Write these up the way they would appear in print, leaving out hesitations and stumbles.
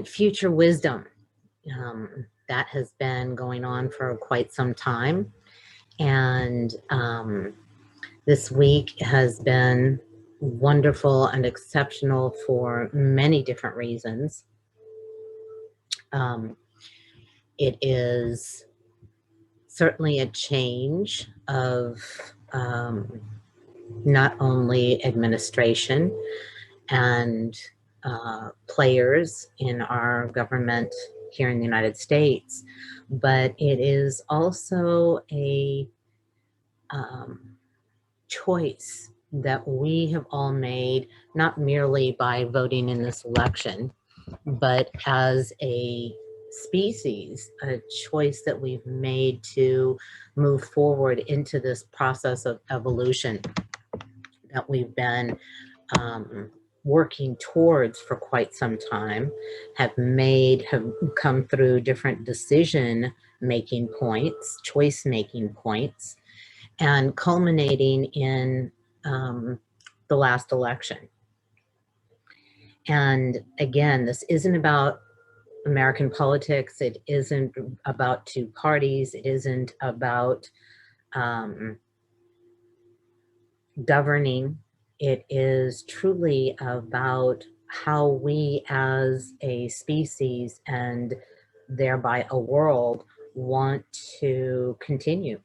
future wisdom. That has been going on for quite some time. And this week has been wonderful and exceptional for many different reasons. Um, it is certainly a change of not only administration and players in our government here in the United States, but it is also a choice that we have all made, not merely by voting in this election, but as a species, a choice that we've made to move forward into this process of evolution that we've been working towards for quite some time, have come through different decision making points, choice making points, and culminating in the last election. And again, this isn't about American politics. It isn't about two parties. It isn't about governing. It is truly about how we as a species and thereby a world want to continue.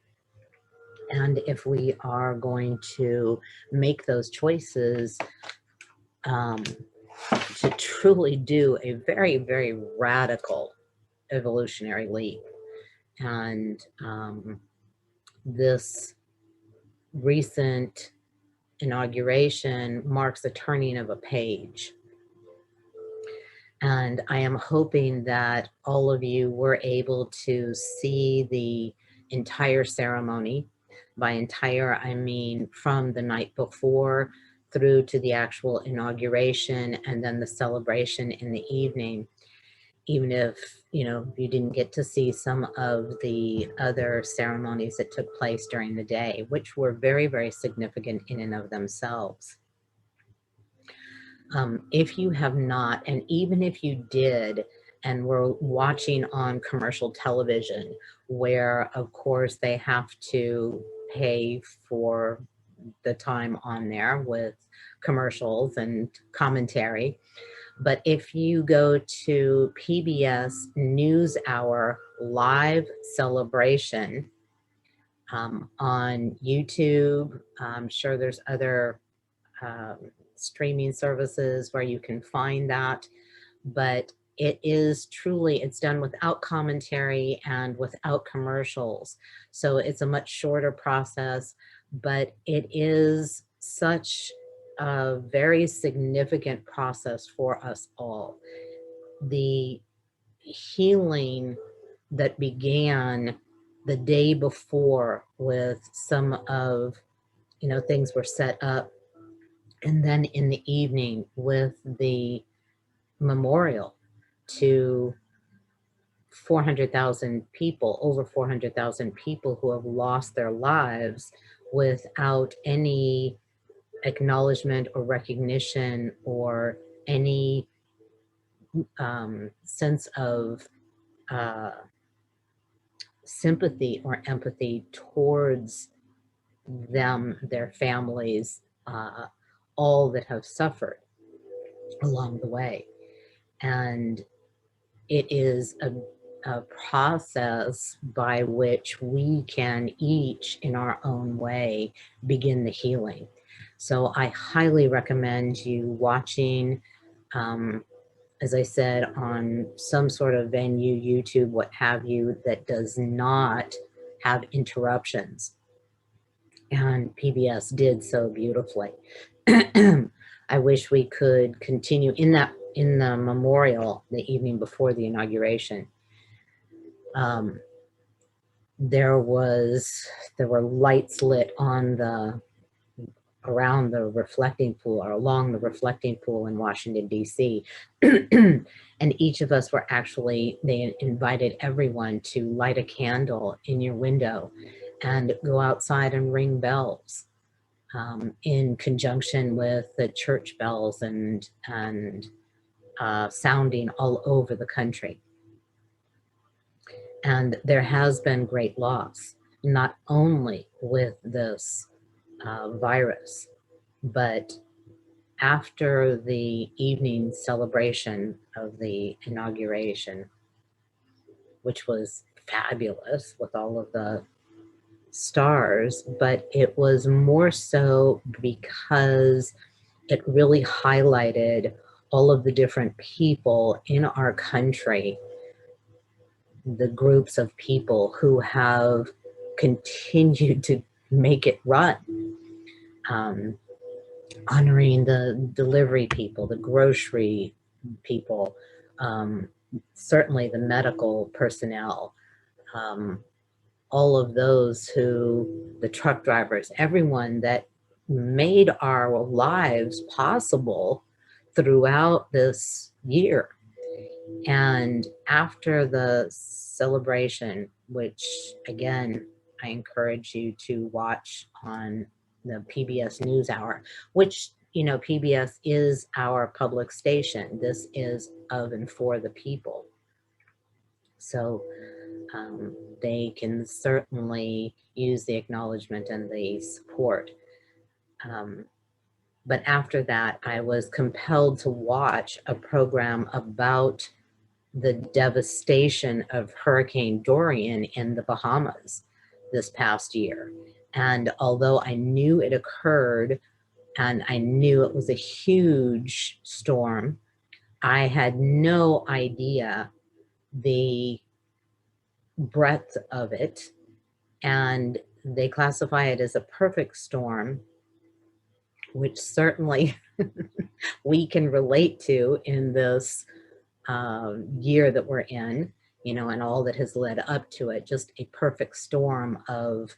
And if we are going to make those choices to truly do a very, very radical evolutionary leap. And this recent inauguration marks a turning of a page. And I am hoping that all of you were able to see the entire ceremony. By entire, I mean from the night before through to the actual inauguration and then the celebration in the evening. Even if, you didn't get to see some of the other ceremonies that took place during the day, which were very, very significant in and of themselves. If you have not, and even if you did, and were watching on commercial television, where of course they have to pay for the time on there with commercials and commentary. But if you go to PBS NewsHour live celebration on YouTube, I'm sure there's other streaming services where you can find that, but it is truly, it's done without commentary and without commercials. So it's a much shorter process, but it is such a very significant process for us all. The healing that began the day before with some of, things were set up, and then in the evening with the memorial to 400,000 people, over 400,000 people who have lost their lives without any acknowledgement or recognition or any sense of sympathy or empathy towards them, their families, all that have suffered along the way. And it is a process by which we can each in our own way begin the healing. So I highly recommend you watching, as I said, on some sort of venue, YouTube, what have you, that does not have interruptions. And PBS did so beautifully. I wish we could continue in the memorial the evening before the inauguration. There were lights lit around the reflecting pool, or along the reflecting pool in Washington, D.C. And each of us were they invited everyone to light a candle in your window and go outside and ring bells in conjunction with the church bells and sounding all over the country. And there has been great loss, not only with this virus, but after the evening celebration of the inauguration, which was fabulous with all of the stars, but it was more so because it really highlighted all of the different people in our country, the groups of people who have continued to make it run. Honoring the delivery people, the grocery people, certainly the medical personnel, all of those the truck drivers, everyone that made our lives possible throughout this year. And after the celebration, which again, I encourage you to watch on the PBS NewsHour, which, PBS is our public station. This is of and for the people. So they can certainly use the acknowledgement and the support. But after that, I was compelled to watch a program about the devastation of Hurricane Dorian in the Bahamas this past year. And although I knew it occurred and I knew it was a huge storm, I had no idea the breadth of it. And they classify it as a perfect storm, which certainly we can relate to in this year that we're in, and all that has led up to it. Just a perfect storm of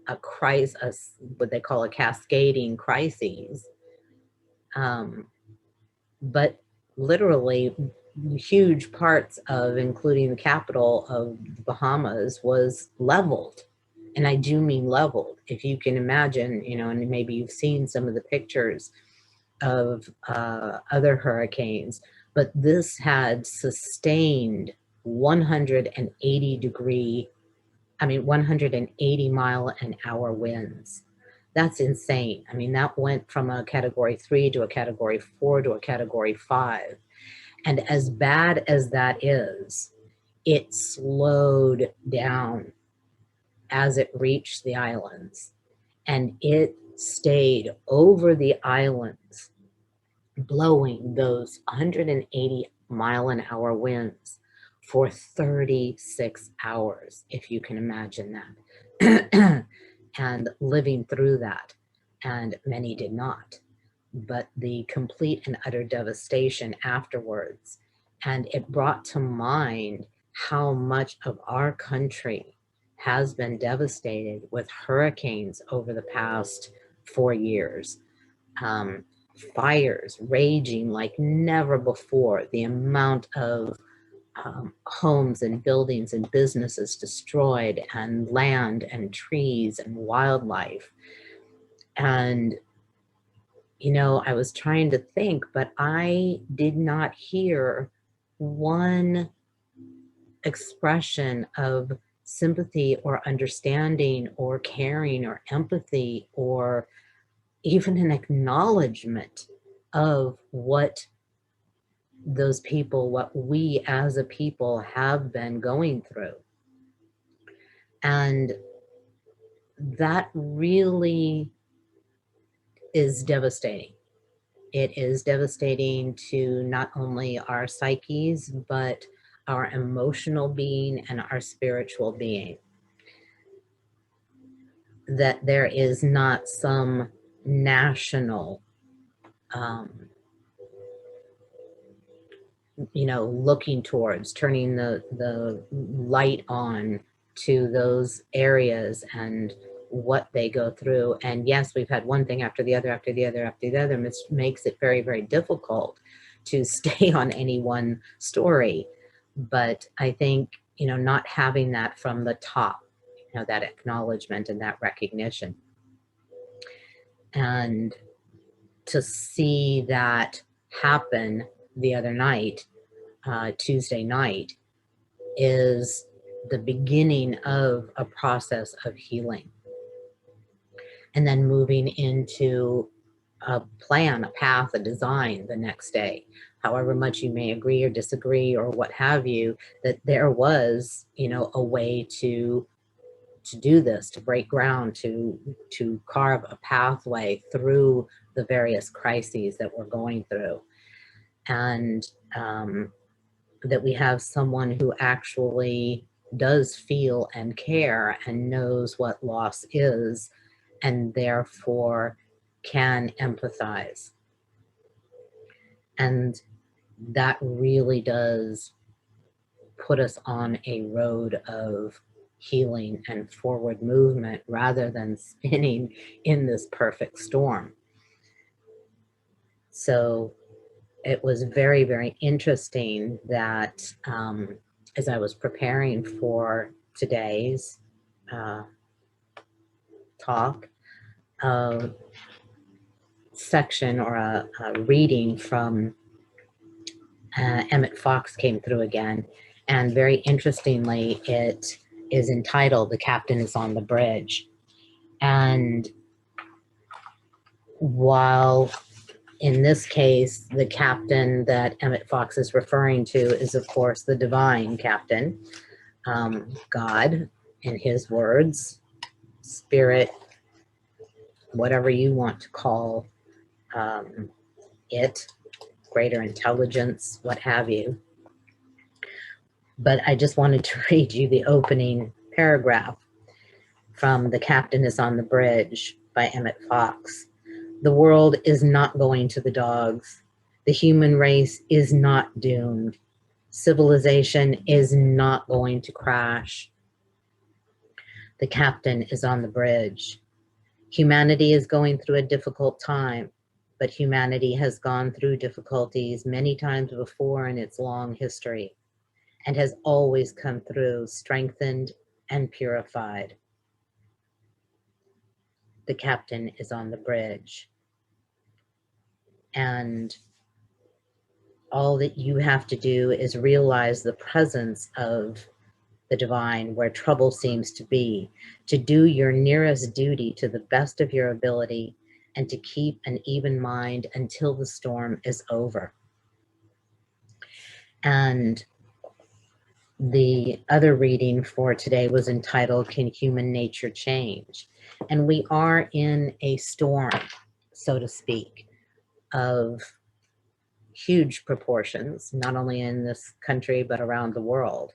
a crisis, what they call a cascading crises. But literally huge parts of, including the capital of the Bahamas, was leveled. And I do mean leveled. If you can imagine, and maybe you've seen some of the pictures of other hurricanes, but this had sustained 180 mile an hour winds. That's insane. I mean, that went from a category 3 to a category 4 to a category 5. And as bad as that is, it slowed down as it reached the islands. And it stayed over the islands, blowing those 180 mile an hour winds for 36 hours, if you can imagine that. And living through that, and many did not. But the complete and utter devastation afterwards, and it brought to mind how much of our country has been devastated with hurricanes over the past 4 years. Fires raging like never before, the amount of homes and buildings and businesses destroyed, and land and trees and wildlife. And, I was trying to think, but I did not hear one expression of sympathy or understanding or caring or empathy or even an acknowledgement of what those people, what we as a people have been going through. And that really is devastating. It is devastating to not only our psyches, but our emotional being and our spiritual being. That there is not some national, looking towards, turning the light on to those areas and what they go through. And yes, we've had one thing after the other, after the other, after the other, which makes it very, very difficult to stay on any one story. But I think, not having that from the top, that acknowledgement and that recognition. And to see that happen the other night, Tuesday night, is the beginning of a process of healing. And then moving into a plan, a path, a design the next day. However much you may agree or disagree or what have you, that there was, a way to do this, to break ground, to carve a pathway through the various crises that we're going through. And that we have someone who actually does feel and care and knows what loss is, and therefore can empathize. And that really does put us on a road of healing and forward movement rather than spinning in this perfect storm. So it was very, very interesting that as I was preparing for today's talk, a section or a reading from Emmett Fox came through again. And very interestingly, it is entitled "The Captain is on the Bridge." And while in this case, the captain that Emmett Fox is referring to is, of course, the divine captain, God, in his words, spirit, whatever you want to call it, greater intelligence, what have you. But I just wanted to read you the opening paragraph from "The Captain is on the Bridge" by Emmett Fox. The world is not going to the dogs. The human race is not doomed. Civilization is not going to crash. The captain is on the bridge. Humanity is going through a difficult time, but humanity has gone through difficulties many times before in its long history and has always come through strengthened and purified. The captain is on the bridge. And all that you have to do is realize the presence of the divine where trouble seems to be, to do your nearest duty to the best of your ability, and to keep an even mind until the storm is over. And the other reading for today was entitled "Can Human Nature Change?" And we are in a storm, so to speak, of huge proportions, not only in this country, but around the world.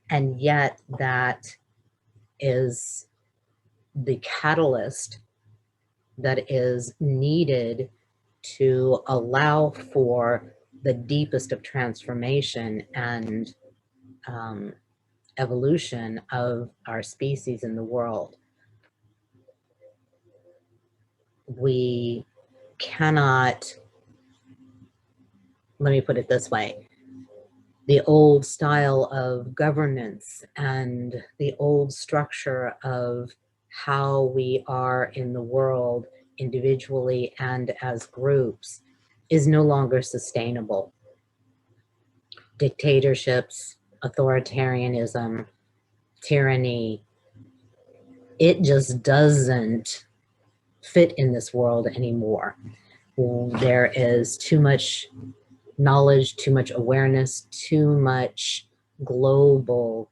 And yet that is the catalyst that is needed to allow for the deepest of transformation and evolution of our species in the world. We cannot, let me put it this way, the old style of governance and the old structure of how we are in the world individually and as groups is no longer sustainable. Dictatorships, authoritarianism, tyranny, it just doesn't fit in this world anymore. There is too much knowledge, too much awareness, too much global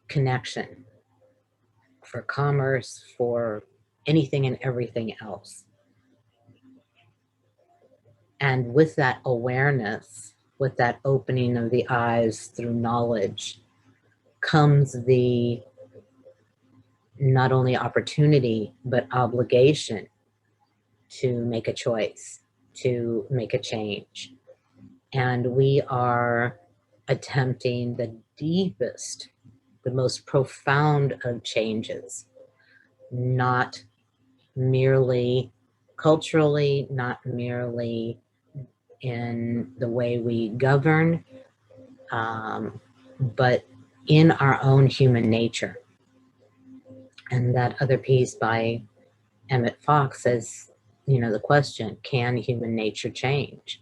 connection for commerce, for anything and everything else. And with that awareness, with that opening of the eyes through knowledge, comes the not only opportunity, but obligation to make a choice, to make a change. And we are attempting the deepest, the most profound of changes, not merely culturally, not merely in the way we govern, but in our own human nature. And that other piece by Emmett Fox says, the question, can human nature change?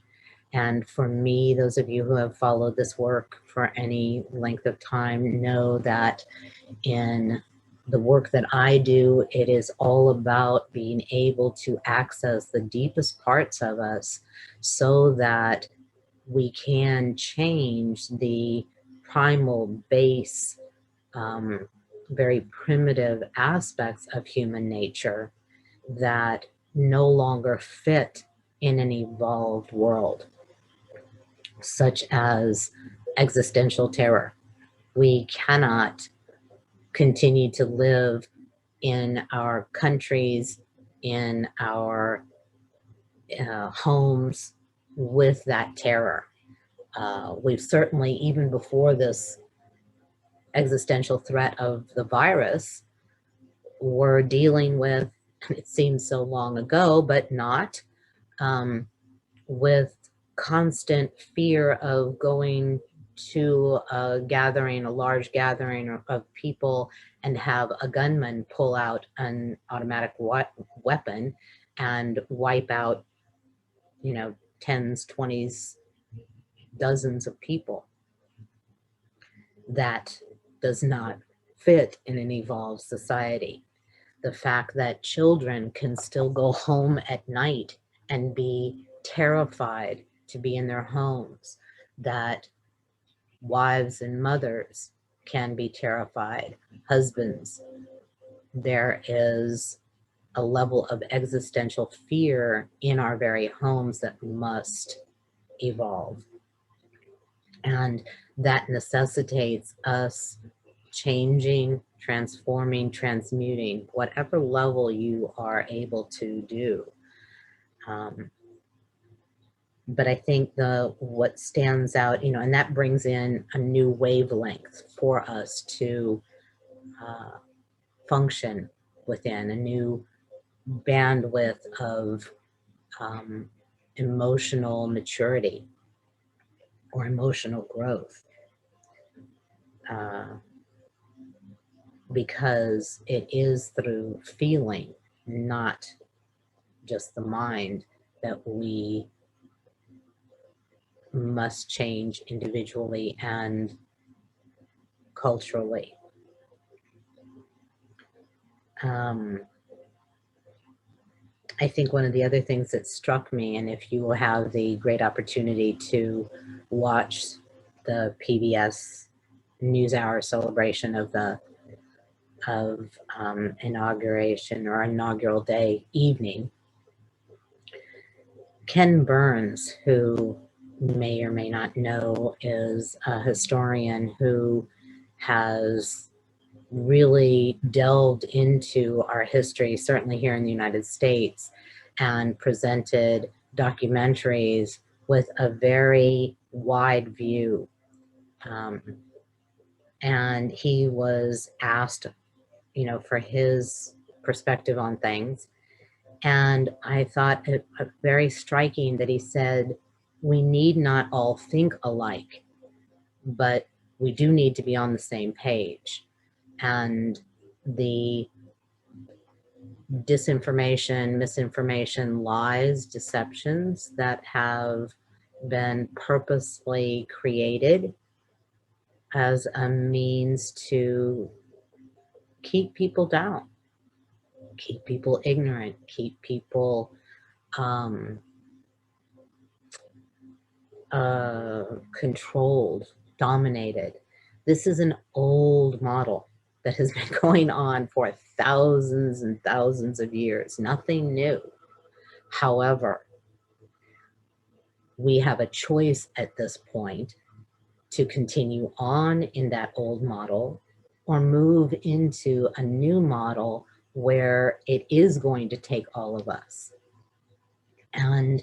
And for me, those of you who have followed this work for any length of time know that in the work that I do, it is all about being able to access the deepest parts of us so that we can change the primal base, very primitive aspects of human nature that no longer fit in an evolved world, such as existential terror. We cannot continue to live in our countries, in our homes with that terror. We've certainly, even before this existential threat of the virus, were dealing with, it seems so long ago, but not, with constant fear of going to a gathering, a large gathering of people, and have a gunman pull out an automatic weapon and wipe out, tens, 20s, dozens of people. That does not fit in an evolved society. The fact that children can still go home at night and be terrified to be in their homes, that wives and mothers can be terrified, husbands. There is a level of existential fear in our very homes that must evolve. And that necessitates us changing, transforming, transmuting, whatever level you are able to do. But I think what stands out, and that brings in a new wavelength for us to function within, a new bandwidth of emotional maturity or emotional growth. Because it is through feeling, not just the mind, that we must change individually and culturally. I think one of the other things that struck me, and if you will have the great opportunity to watch the PBS NewsHour celebration of the inauguration or inaugural day evening, Ken Burns, who you may or may not know, is a historian who has really delved into our history, certainly here in the United States, and presented documentaries with a very wide view. And he was asked, for his perspective on things. And I thought it very striking that he said, we need not all think alike, but we do need to be on the same page. And the disinformation, misinformation, lies, deceptions that have been purposely created as a means to keep people down, keep people ignorant, keep people controlled, dominated. This is an old model that has been going on for thousands and thousands of years, nothing new. However, we have a choice at this point to continue on in that old model or move into a new model where it is going to take all of us. And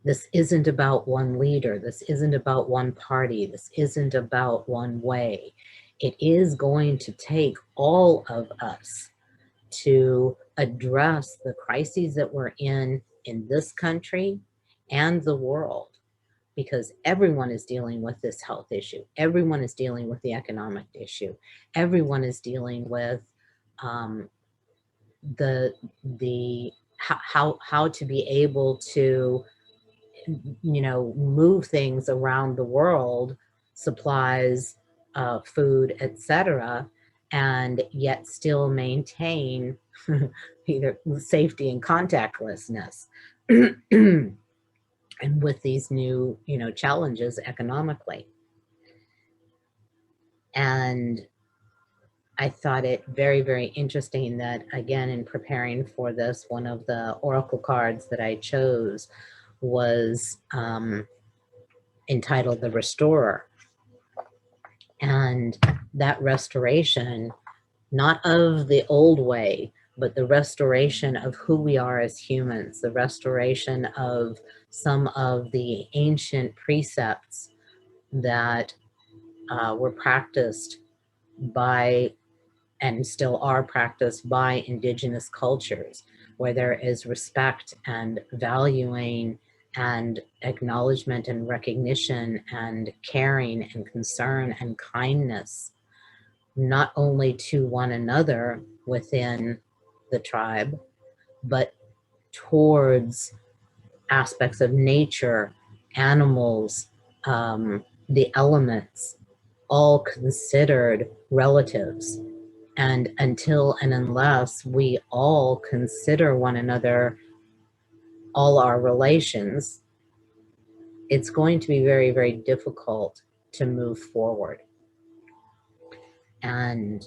this isn't about one leader. This isn't about one party. This isn't about one way. It is going to take all of us to address the crises that we're in this country and the world, because everyone is dealing with this health issue. Everyone is dealing with the economic issue. Everyone is dealing with the how to be able to, you know, move things around the world, supplies, food, etc., and yet still maintain either safety and contactlessness. And with these new, you know, challenges economically. And I thought it very, very interesting that, again, in preparing for this, one of the oracle cards that I chose was entitled The Restorer. And that restoration, not of the old way, but the restoration of who we are as humans, the restoration of some of the ancient precepts that were practiced by, and still are practiced by, indigenous cultures, where there is respect and valuing and acknowledgement and recognition and caring and concern and kindness, not only to one another within the tribe, but towards aspects of nature, animals, the elements, all considered relatives. And until and unless we all consider one another, all our relations, it's going to be very, very difficult to move forward. And,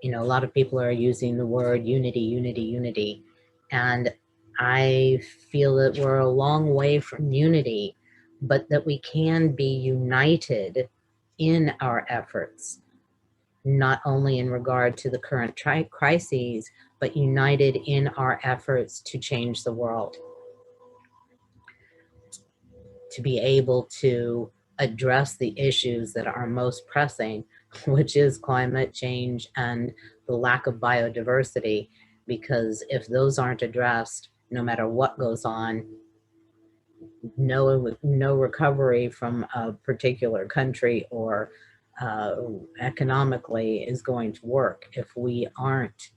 you know, a lot of people are using the word unity, unity, unity. And I feel that we're a long way from unity, but that we can be united in our efforts, not only in regard to the current crises, but united in our efforts to change the world, to be able to address the issues that are most pressing, which is climate change and the lack of biodiversity. Because if those aren't addressed, no matter what goes on, no recovery from a particular country or economically is going to work if we aren't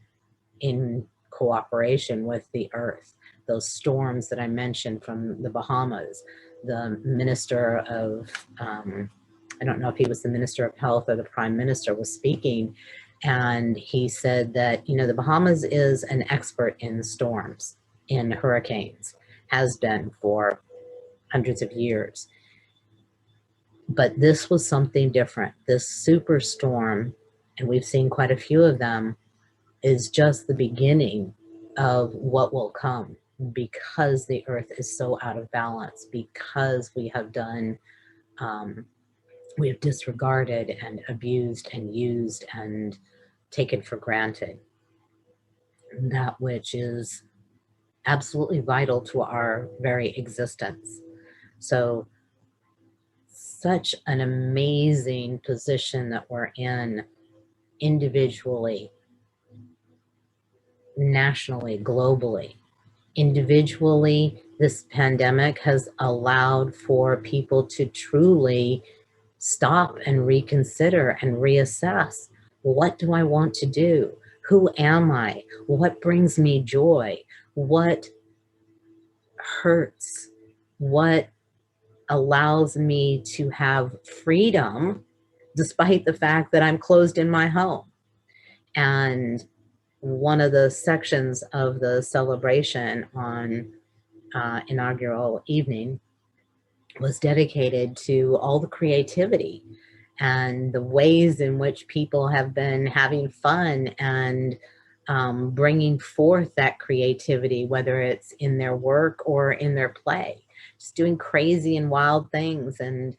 in cooperation with the earth. Those storms that I mentioned from the Bahamas, the minister of, I don't know if he was the minister of health or the prime minister, was speaking, and he said that, you know, the Bahamas is an expert in storms, in hurricanes, has been for hundreds of years. But this was something different. This superstorm, and we've seen quite a few of them, is just the beginning of what will come, because the earth is so out of balance, because we have done, we have disregarded and abused and used and taken for granted that which is absolutely vital to our very existence. So, such an amazing position that we're in, individually, nationally, globally. Individually, this pandemic has allowed for people to truly stop and reconsider and reassess. What do I want to do? Who am I? What brings me joy? What hurts? What allows me to have freedom despite the fact that I'm closed in my home? And one of the sections of the celebration on inaugural evening was dedicated to all the creativity and the ways in which people have been having fun and bringing forth that creativity, whether it's in their work or in their play, just doing crazy and wild things and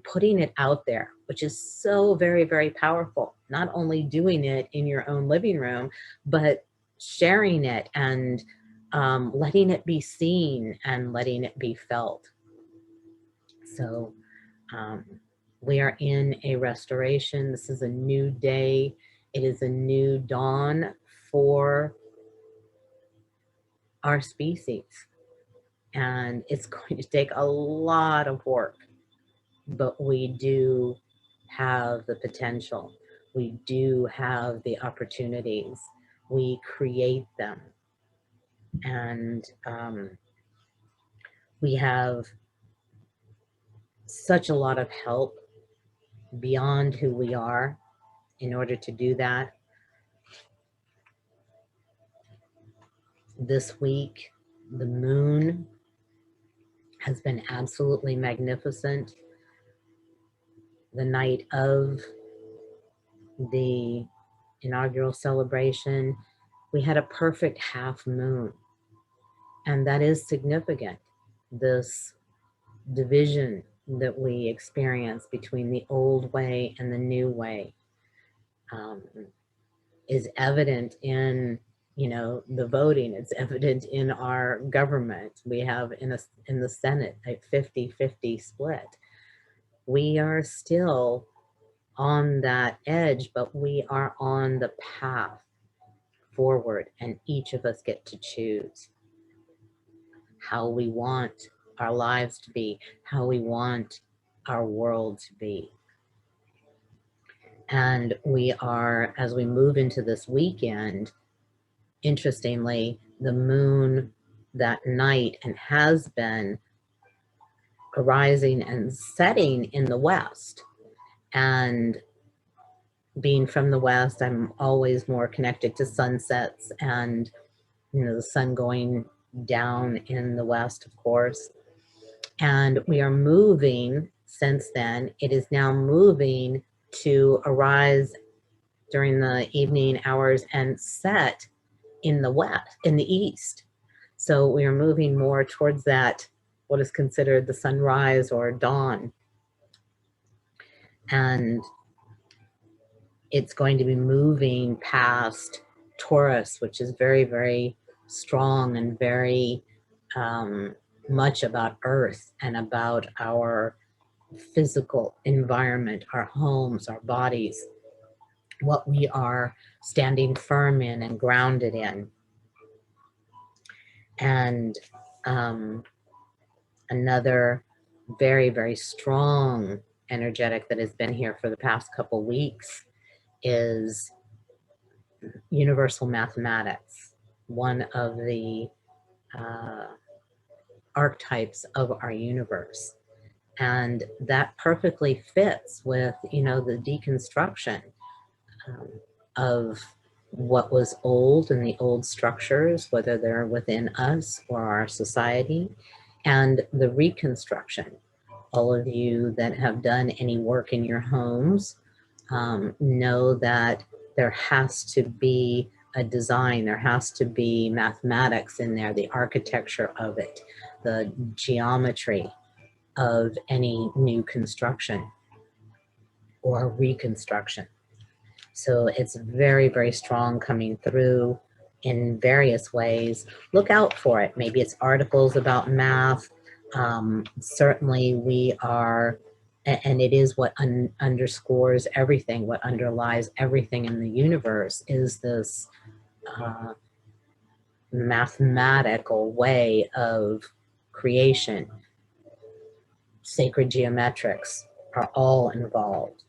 putting it out there, which is so very, very powerful. Not only doing it in your own living room, but sharing it and letting it be seen and letting it be felt. So we are in a restoration. This is a new day. It is a new dawn for our species. And it's going to take a lot of work, but we do have the potential. We do have the opportunities. We create them. And we have such a lot of help beyond who we are in order to do that. This week, the moon has been absolutely magnificent. The night of the inaugural celebration, we had a perfect half moon. And that is significant. This division that we experience between the old way and the new way um, is evident in, you know, the voting. It's evident in our government. We have in the Senate a 50-50 split. We are still on that edge, but we are on the path forward, and each of us get to choose how we want our lives to be, how we want our world to be. And we are, as we move into this weekend, interestingly, the moon that night and has been arising and setting in the west. And being from the west, I'm always more connected to sunsets and, you know, the sun going down in the west, of course. And we are moving since then. It is now moving to arise during the evening hours and set in the west, in the east. So we are moving more towards that, what is considered the sunrise or dawn. And it's going to be moving past Taurus, which is very, very strong and very much about earth and about our physical environment, our homes, our bodies, what we are standing firm in and grounded in. And another very, very strong energetic that has been here for the past couple weeks is universal mathematics, one of the archetypes of our universe. And that perfectly fits with, you know, the deconstruction of what was old and the old structures, whether they're within us or our society, and the reconstruction. All of you that have done any work in your homes know that there has to be a design, there has to be mathematics in there, the architecture of it, the geometry of any new construction or reconstruction. So it's very, very strong coming through in various ways. Look out for it. Maybe it's articles about math. Certainly we are, and it is what underscores everything, what underlies everything in the universe is this mathematical way of creation. Sacred geometrics are all involved.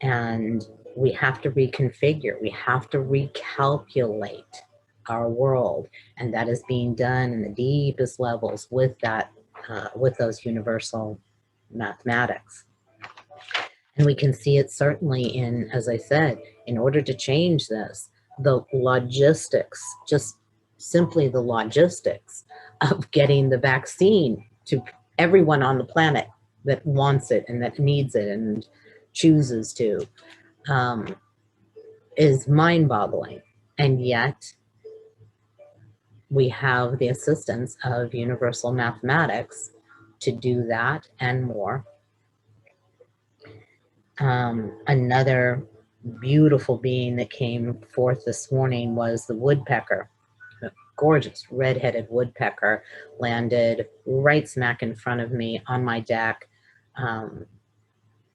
And we have to reconfigure, we have to recalculate our world. And that is being done in the deepest levels with that, with those universal mathematics. And we can see it certainly in, as I said, in order to change this, the logistics, just simply the logistics of getting the vaccine to everyone on the planet that wants it and that needs it and chooses to, is mind-boggling. And yet we have the assistance of universal mathematics to do that and more. Another beautiful being that came forth this morning was the woodpecker. A gorgeous red-headed woodpecker landed right smack in front of me on my deck,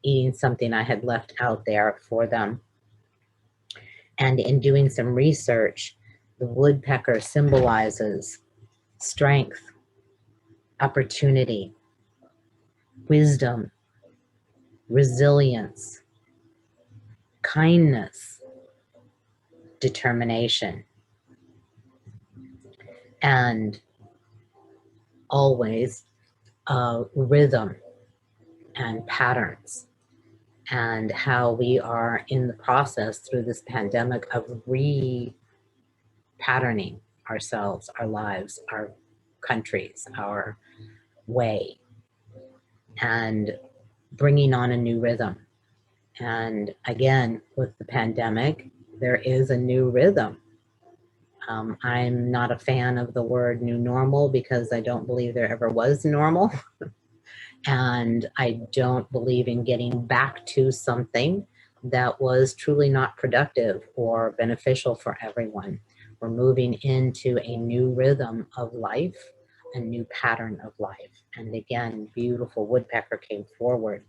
eating something I had left out there for them. And in doing some research, the woodpecker symbolizes strength, opportunity, wisdom, resilience, kindness, determination. and always rhythm and patterns, and how we are in the process through this pandemic of re-patterning ourselves, our lives, our countries, our way, and bringing on a new rhythm. And again, with the pandemic, there is a new rhythm. I'm not a fan of the word new normal because I don't believe there ever was normal. And I don't believe in getting back to something that was truly not productive or beneficial for everyone. We're moving into a new rhythm of life, a new pattern of life. And again, beautiful woodpecker came forward.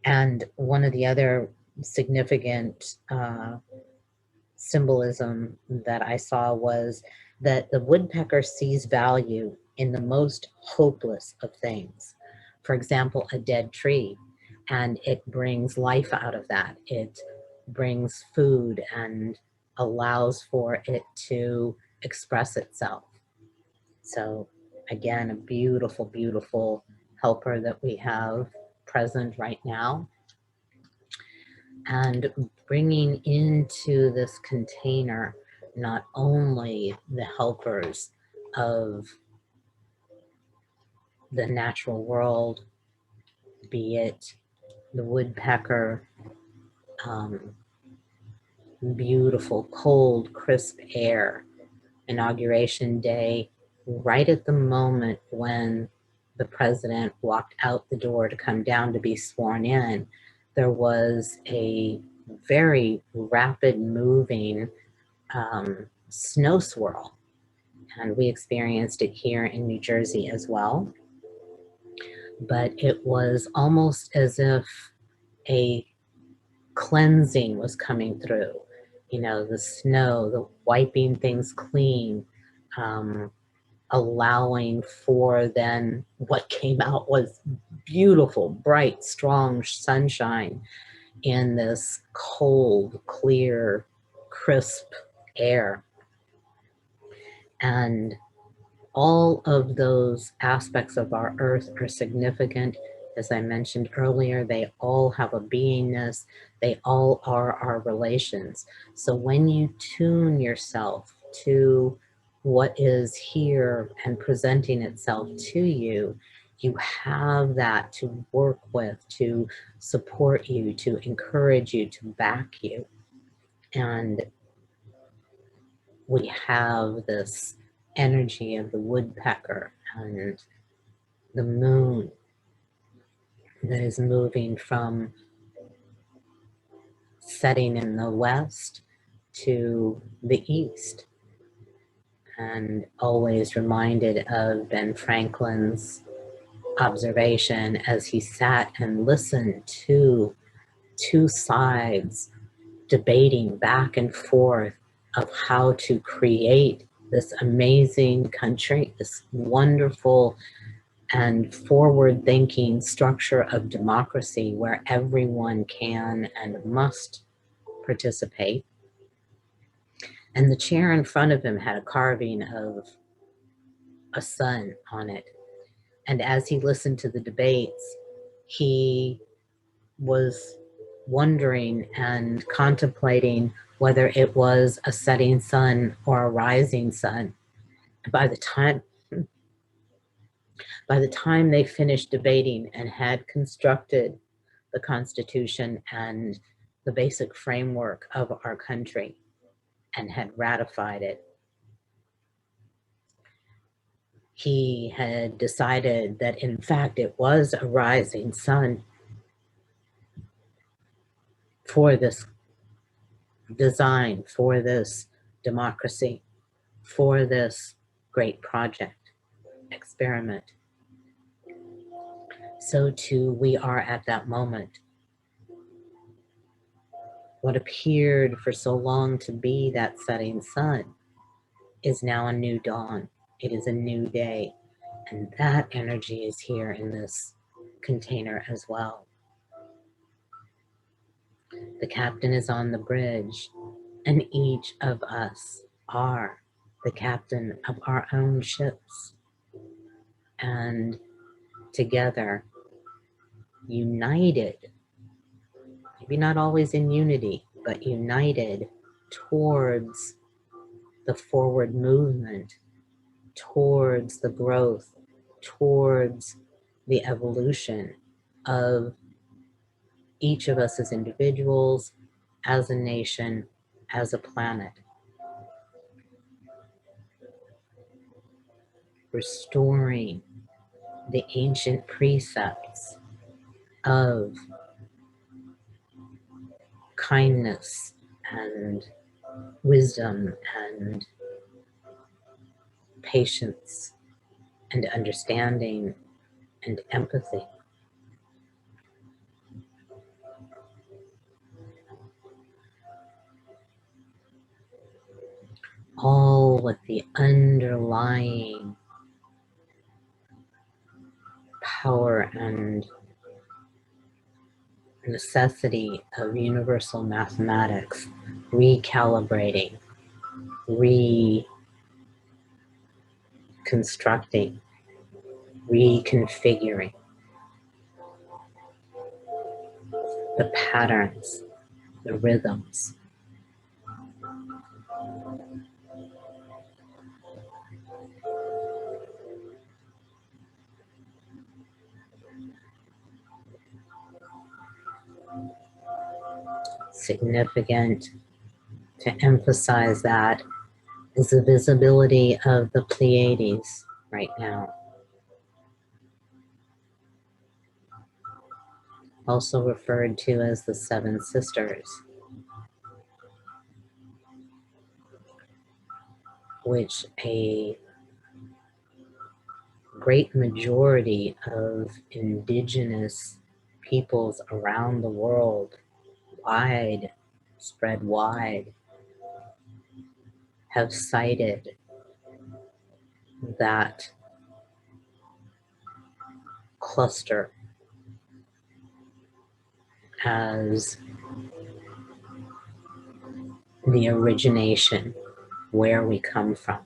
And one of the other significant symbolism that I saw was that the woodpecker sees value in the most hopeless of things. For example, a dead tree, and it brings life out of that. It brings food and allows for it to express itself. So again, a beautiful, beautiful helper that we have present right now. And bringing into this container not only the helpers of the natural world, be it the woodpecker, um, beautiful, cold, crisp air, inauguration day, right at the moment when the president walked out the door to come down to be sworn in, there was a very rapid moving snow swirl. And we experienced it here in New Jersey as well. But it was almost as if a cleansing was coming through. You know, the snow, the wiping things clean, allowing for then what came out was beautiful, bright, strong sunshine in this cold, clear, crisp air. And all of those aspects of our earth are significant. As I mentioned earlier, they all have a beingness. They all are our relations. So when you tune yourself to what is here and presenting itself to you, you have that to work with, to support you, to encourage you, to back you. And we have this energy of the woodpecker and the moon that is moving from setting in the west to the east. And always reminded of Ben Franklin's observation as he sat and listened to two sides debating back and forth of how to create this amazing country, this wonderful and forward-thinking structure of democracy where everyone can and must participate. And the chair in front of him had a carving of a sun on it. And as he listened to the debates, he was wondering and contemplating whether it was a setting sun or a rising sun. By the time they finished debating and had constructed the Constitution and the basic framework of our country and had ratified it, he had decided that in fact it was a rising sun for this design, for this democracy, for this great project, experiment. So too we are at that moment. What appeared for so long to be that setting sun is now a new dawn. It is a new day. And that energy is here in this container as well. The captain is on the bridge, and each of us are the captain of our own ships, and together, united, maybe not always in unity, but united towards the forward movement, towards the growth, towards the evolution of each of us as individuals, as a nation, as a planet. Restoring the ancient precepts of kindness and wisdom and patience and understanding and empathy. All with the underlying power and necessity of universal mathematics, recalibrating, reconstructing, reconfiguring the patterns, the rhythms. Significant to emphasize that is the visibility of the Pleiades right now, also referred to as the Seven Sisters, which a great majority of indigenous peoples around the world, spread wide, have cited that cluster as the origination, where we come from.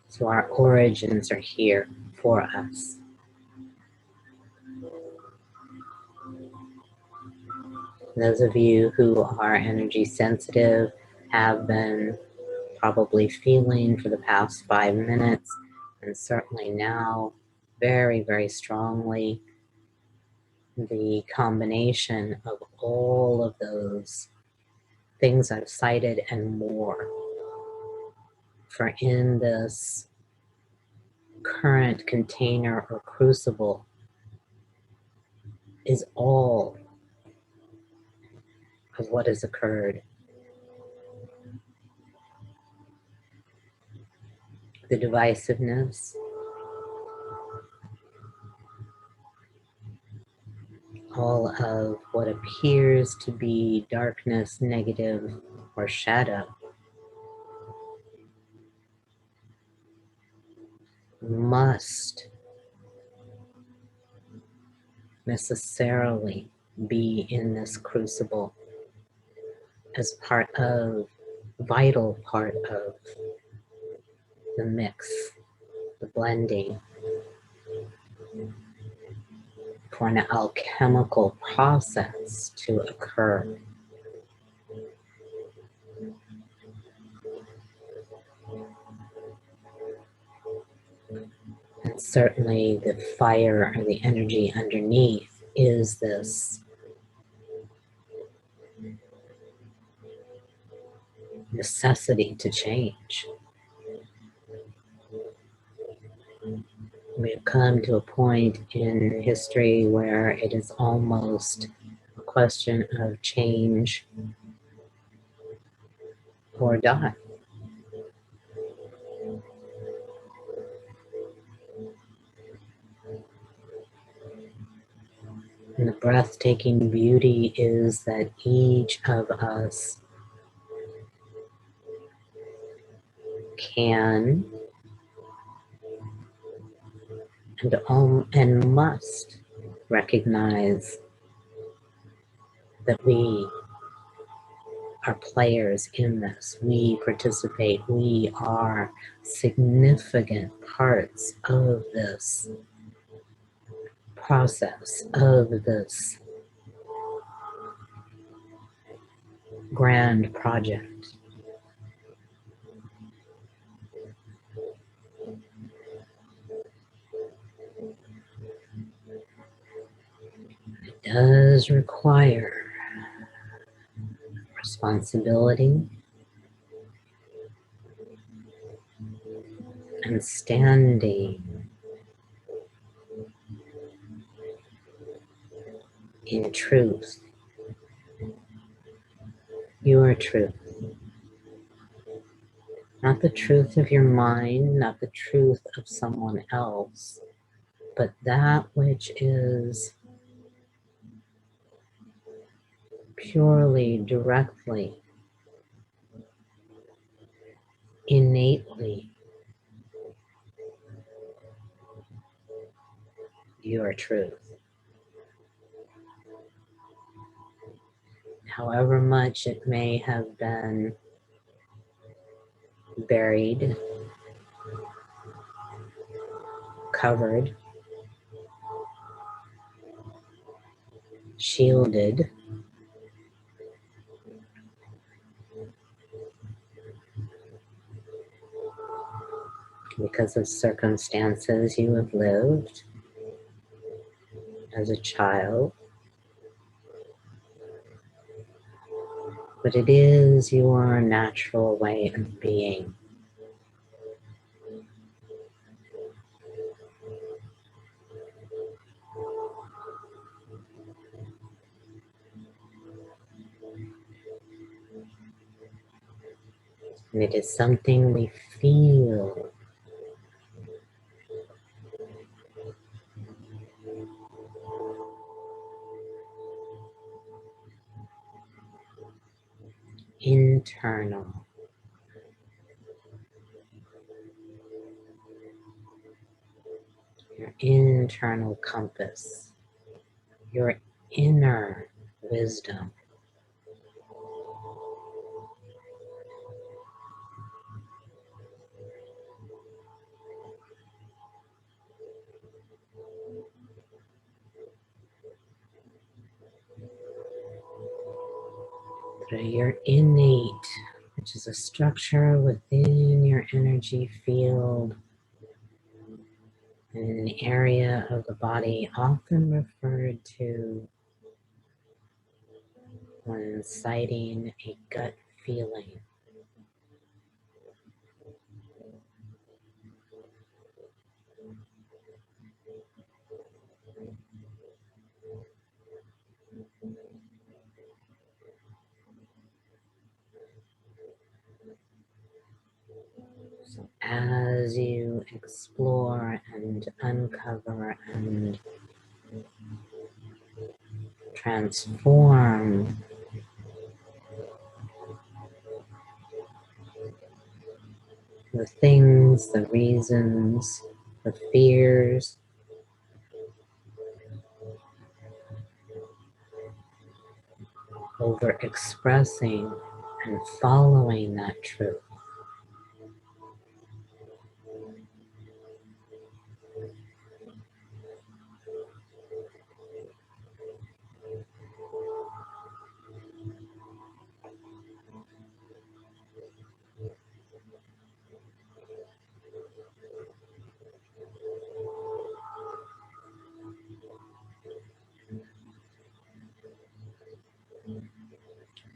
So our origins are here for us. Those of you who are energy sensitive have been probably feeling for the past 5 minutes, and certainly now very, very strongly, the combination of all of those things I've cited and more. For in this current container or crucible is all of what has occurred. The divisiveness, all of what appears to be darkness, negative, or shadow, must necessarily be in this crucible as vital part of the mix, the blending, for an alchemical process to occur. And certainly the fire or the energy underneath is this necessity to change. We have come to a point in history where it is almost a question of change or die. And the breathtaking beauty is that each of us can and must recognize that we are players in this. We participate. We are significant parts of this process, of this grand project. It does require responsibility and standing in truth, your truth. Not the truth of your mind, not the truth of someone else, but that which is purely, directly, innately your truth. However much it may have been buried, covered, shielded, because of circumstances you have lived as a child, but it is your natural way of being. And it is something we feel internal. Your internal compass, your inner wisdom. Through your innate, which is a structure within your energy field, in an area of the body often referred to when citing a gut feeling. So as you explore and uncover and transform the things, the reasons, the fears, over expressing and following that truth,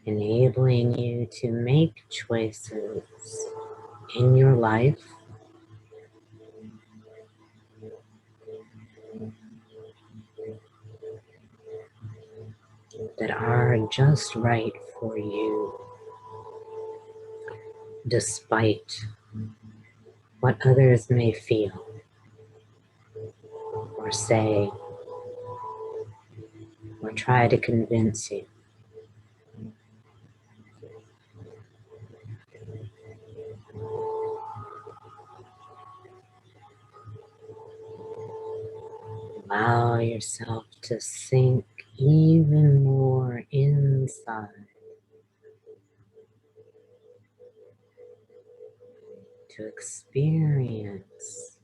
enabling you to make choices in your life that are just right for you, despite what others may feel or say or try to convince you. Allow yourself to sink even more inside to experience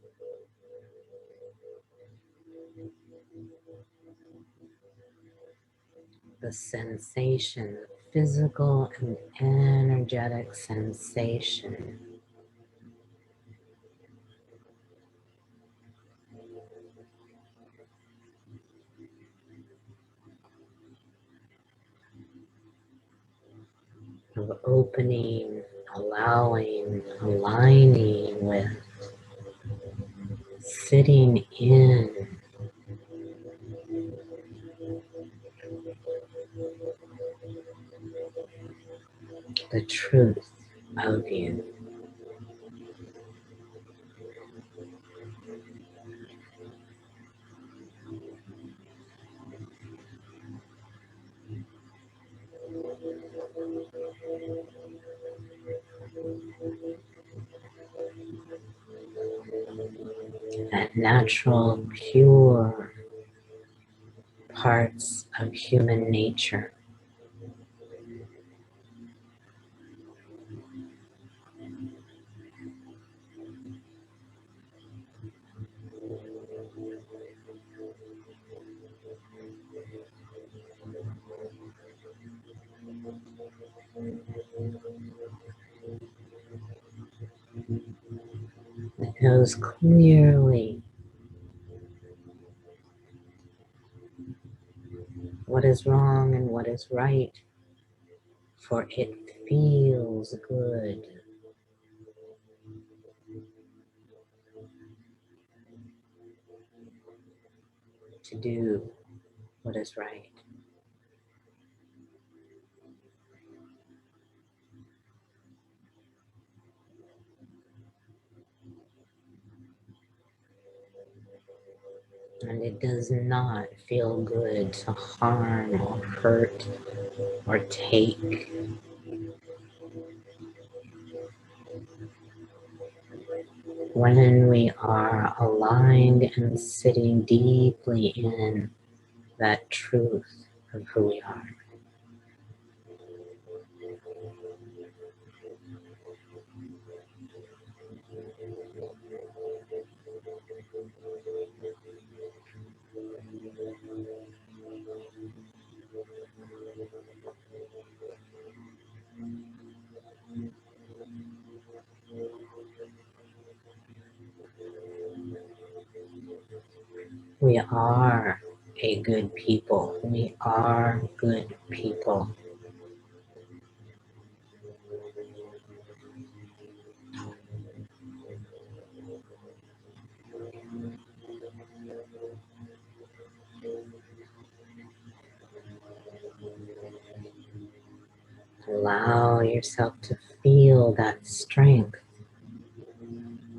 the sensation, physical and energetic sensation of opening, allowing, aligning with, sitting in the truth of you. That natural, pure parts of human nature. That knows clearly what is wrong and what is right, for it feels good to do what is right. And it does not feel good to harm or hurt or take. When we are aligned and sitting deeply in that truth of who we are. We are a good people. We are good people. Allow yourself to feel that strength,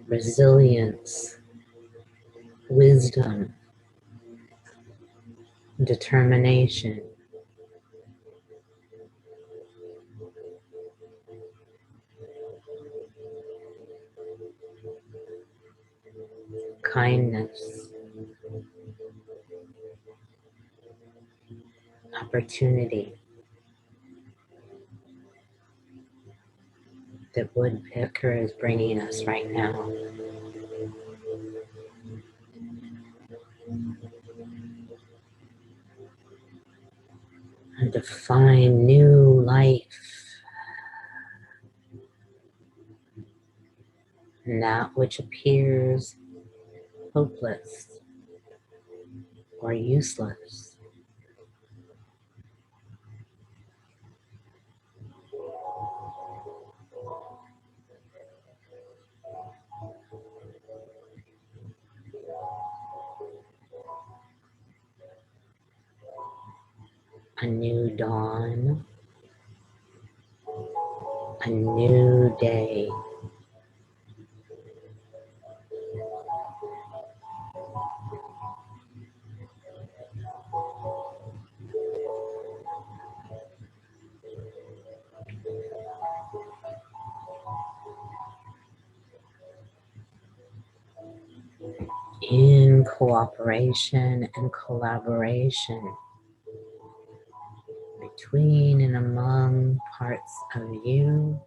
resilience, wisdom, determination, kindness, opportunity that Woodpecker is bringing us right now. And to find new life in that which appears hopeless or useless. A new dawn, a new day. In cooperation and collaboration between and among parts of you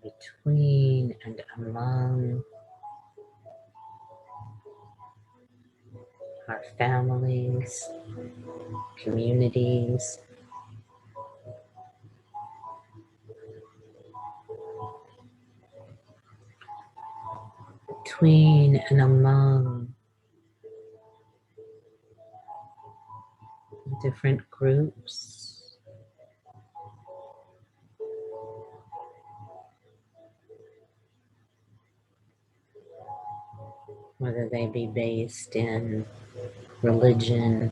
between and among our families, communities, between and among different groups, whether they be based in religion,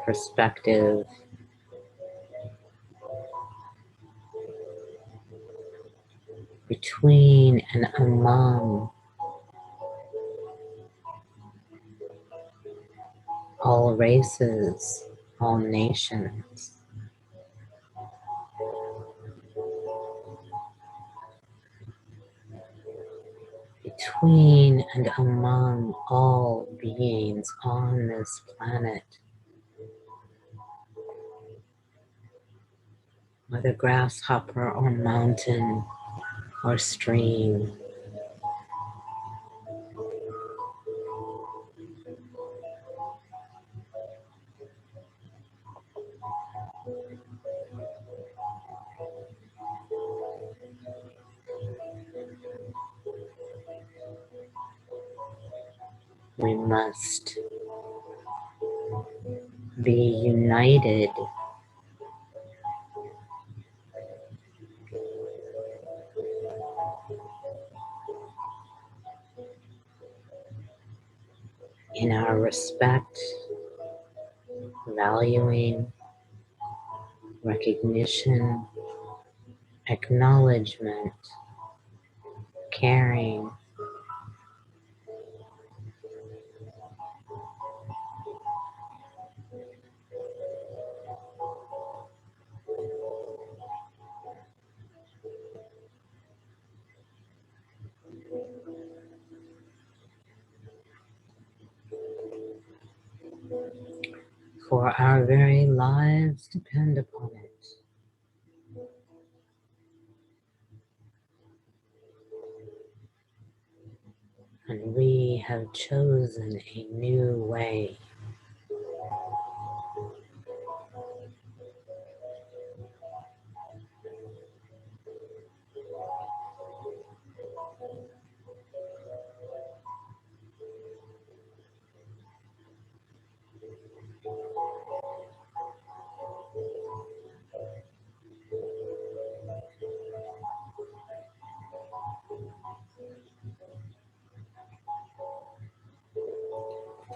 perspective, between and among all races, all nations, between and among all beings on this planet, whether grasshopper or mountain or stream. We must be united in our respect, valuing, recognition, acknowledgement, caring. For our very lives depend upon it. And we have chosen a new way.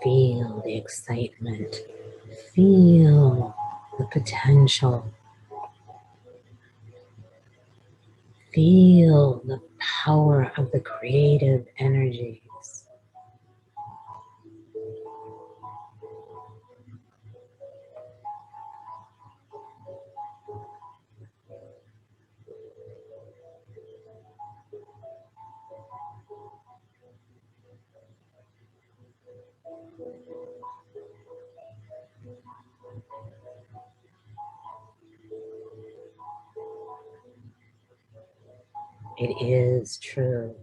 Feel the excitement. Feel the potential. Feel the power of the creative energies. It is true.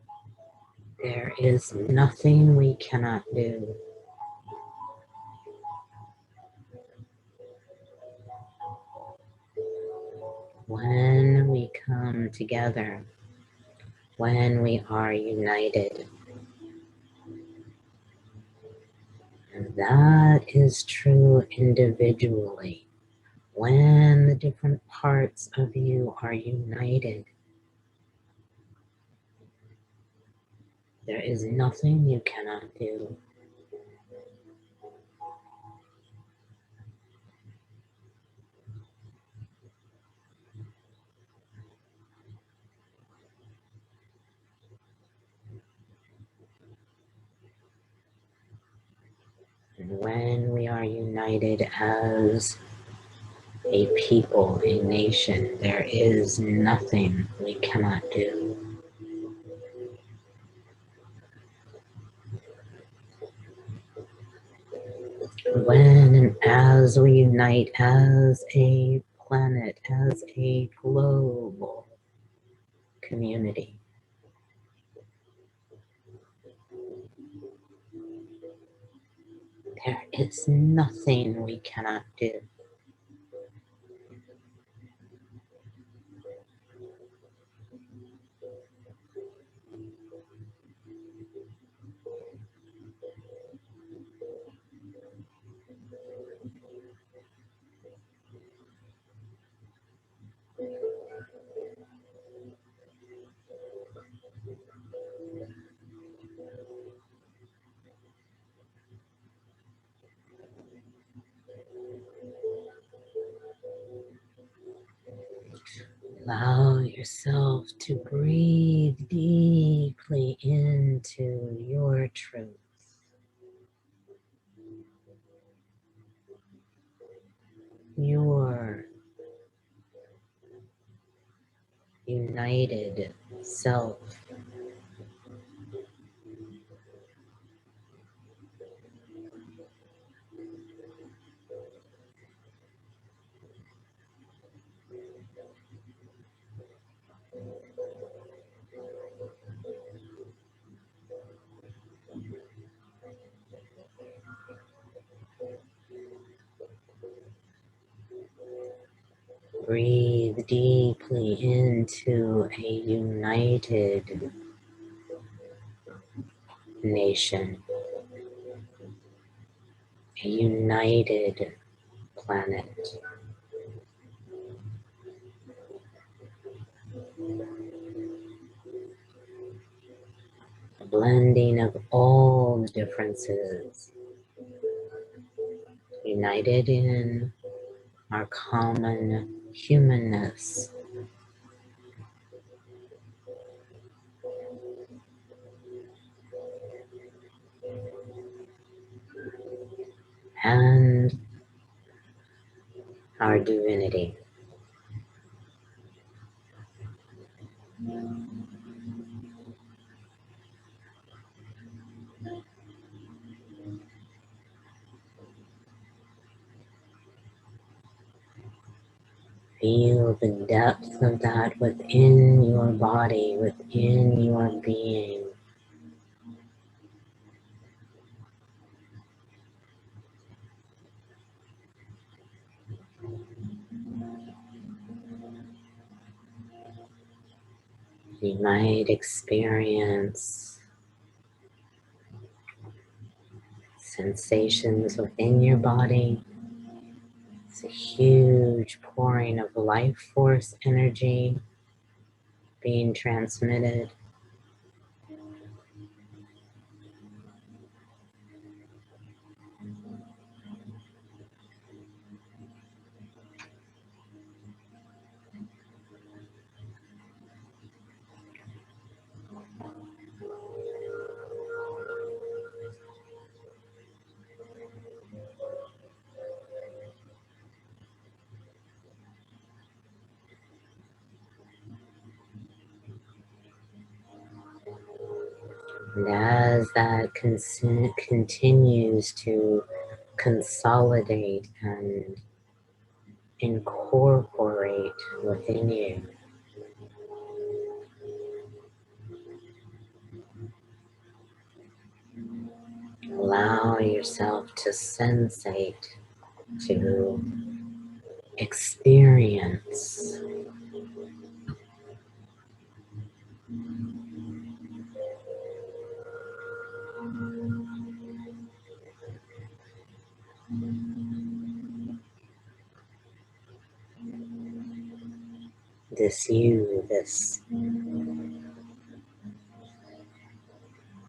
There is nothing we cannot do. When we come together, when we are united. And that is true individually. When the different parts of you are united, there is nothing you cannot do. And when we are united as a people, a nation, there is nothing we cannot do. When and as we unite as a planet as a global community. There is nothing we cannot do. Allow yourself to breathe deeply into your truth. Your united self. Breathe deeply into a united nation, a united planet, a blending of all the differences, united in our common humanness. And our divinity. Feel the depth of that within your body, within your being. You might experience sensations within your body. It's a huge pouring of life force energy being transmitted. And as that continues to consolidate and incorporate within you, allow yourself to sensate, to experience this you, this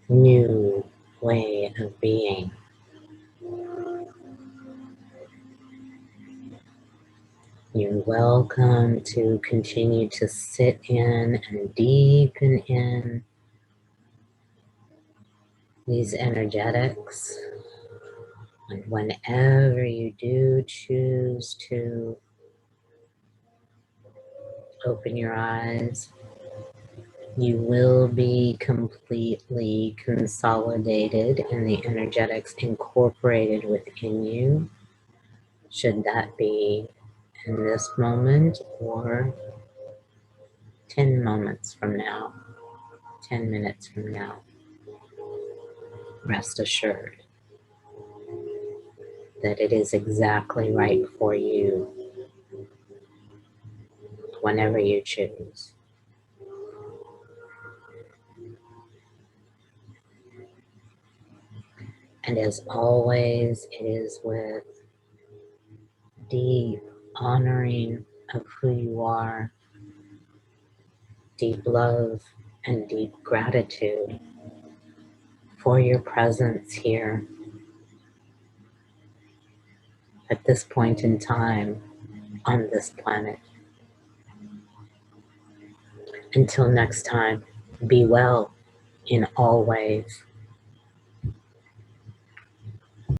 new way of being. You're welcome to continue to sit in and deepen in these energetics. And whenever you do choose to open your eyes, you will be completely consolidated and the energetics incorporated within you, should that be in this moment or 10 moments from now, 10 minutes from now. Rest assured that it is exactly right for you whenever you choose. And as always, it is with deep honoring of who you are, deep love, and deep gratitude for your presence here at this point in time on this planet. Until next time, be well in all ways.